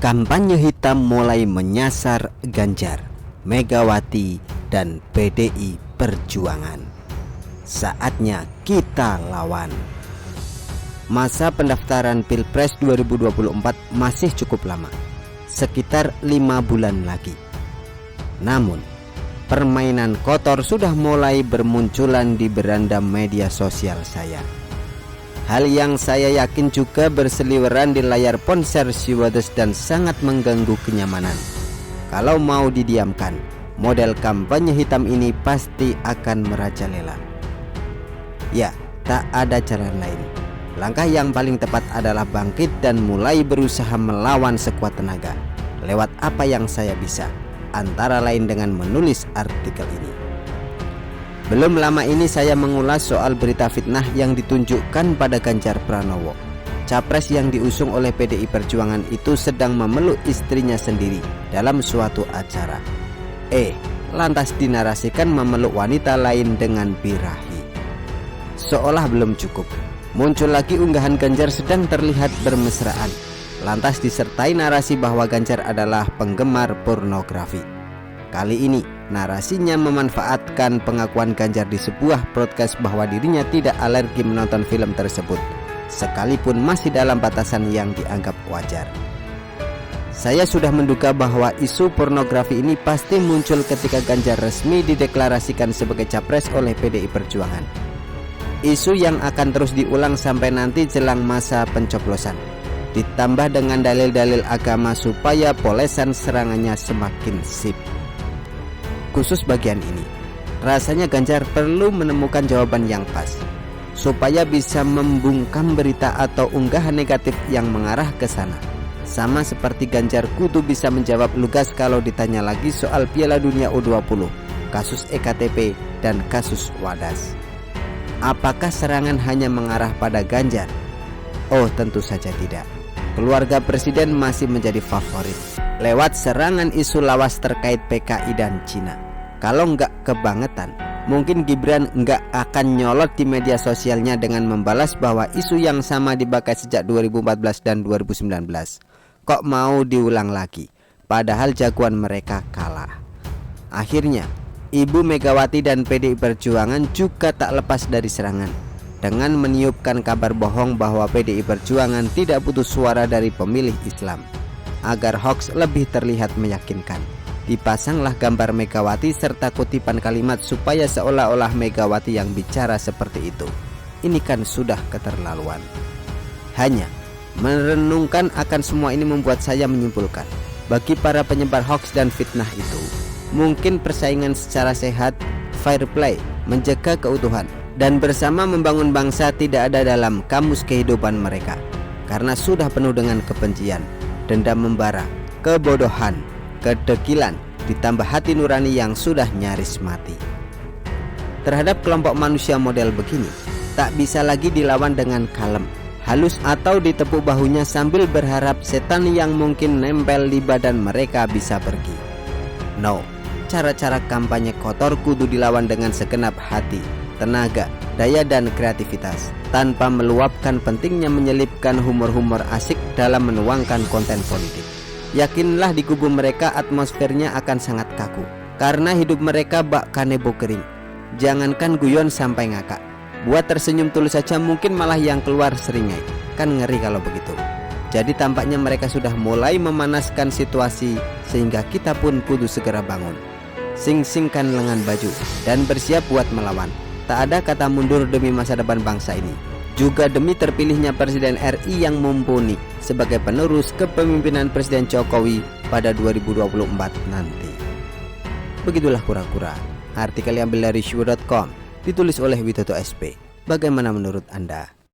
Kampanye hitam mulai menyasar Ganjar, Megawati, dan PDI Perjuangan. Saatnya kita lawan. Masa pendaftaran Pilpres 2024 masih cukup lama, sekitar 5 bulan lagi. Namun, permainan kotor sudah mulai bermunculan di beranda media sosial saya. Hal yang saya yakin juga berseliweran di layar ponsel stewardess dan sangat mengganggu kenyamanan. Kalau mau didiamkan, model kampanye hitam ini pasti akan merajalela. Ya, tak ada jalan lain. Langkah yang paling tepat adalah bangkit dan mulai berusaha melawan sekuat tenaga lewat apa yang saya bisa, antara lain dengan menulis artikel ini. Belum lama ini saya mengulas soal berita fitnah yang ditunjukkan pada Ganjar Pranowo. Capres yang diusung oleh PDI Perjuangan itu sedang memeluk istrinya sendiri dalam suatu acara. Lantas dinarasikan memeluk wanita lain dengan birahi. Seolah belum cukup, muncul lagi unggahan Ganjar sedang terlihat bermesraan. Lantas disertai narasi bahwa Ganjar adalah penggemar pornografi. Kali ini narasinya memanfaatkan pengakuan Ganjar di sebuah broadcast bahwa dirinya tidak alergi menonton film tersebut, sekalipun masih dalam batasan yang dianggap wajar. Saya sudah menduga bahwa isu pornografi ini pasti muncul ketika Ganjar resmi dideklarasikan sebagai capres oleh PDI Perjuangan. Isu yang akan terus diulang sampai nanti jelang masa pencoblosan, ditambah dengan dalil-dalil agama supaya polesan serangannya semakin sip. Khusus bagian ini, rasanya Ganjar perlu menemukan jawaban yang pas supaya bisa membungkam berita atau unggahan negatif yang mengarah ke sana. Sama seperti Ganjar kudu bisa menjawab lugas kalau ditanya lagi soal Piala Dunia U20, kasus EKTP, dan kasus Wadas. Apakah serangan hanya mengarah pada Ganjar? Oh, tentu saja tidak. Keluarga presiden masih menjadi favorit lewat serangan isu lawas terkait PKI dan Cina. Kalau nggak kebangetan, mungkin Gibran nggak akan nyolot di media sosialnya dengan membalas bahwa isu yang sama dipakai sejak 2014 dan 2019. Kok mau diulang lagi? Padahal jagoan mereka kalah. Akhirnya, Ibu Megawati dan PDI Perjuangan juga tak lepas dari serangan dengan meniupkan kabar bohong bahwa PDI Perjuangan tidak butuh suara dari pemilih Islam. Agar hoax lebih terlihat meyakinkan, dipasanglah gambar Megawati serta kutipan kalimat supaya seolah-olah Megawati yang bicara seperti itu. Ini kan sudah keterlaluan. Hanya merenungkan akan semua ini membuat saya menyimpulkan, bagi para penyebar hoax dan fitnah itu, mungkin persaingan secara sehat, fair play, menjaga keutuhan, dan bersama membangun bangsa tidak ada dalam kamus kehidupan mereka, karena sudah penuh dengan kebencian, dendam membara, kebodohan, kedegilan, ditambah hati nurani yang sudah nyaris mati. Terhadap kelompok manusia model begini, tak bisa lagi dilawan dengan kalem, halus, atau ditepuk bahunya sambil berharap setan yang mungkin nempel di badan mereka bisa pergi. No, cara-cara kampanye kotor kudu dilawan dengan segenap hati, tenaga, daya, dan kreativitas, tanpa meluapkan pentingnya menyelipkan humor-humor asik dalam menuangkan konten politik. Yakinlah di kubu mereka atmosfernya akan sangat kaku, karena hidup mereka bak kanebo kering. Jangankan guyon sampai ngakak, buat tersenyum tulus saja mungkin malah yang keluar seringai. Kan ngeri kalau begitu. Jadi tampaknya mereka sudah mulai memanaskan situasi, sehingga kita pun kudu segera bangun, sing-singkan lengan baju, dan bersiap buat melawan. Tak ada kata mundur demi masa depan bangsa ini, juga demi terpilihnya Presiden RI yang mumpuni sebagai penerus kepemimpinan Presiden Jokowi pada 2024 nanti. Begitulah kura-kura. Artikel yang diambil dari syuhur.com, ditulis oleh Widodo SP. Bagaimana menurut Anda?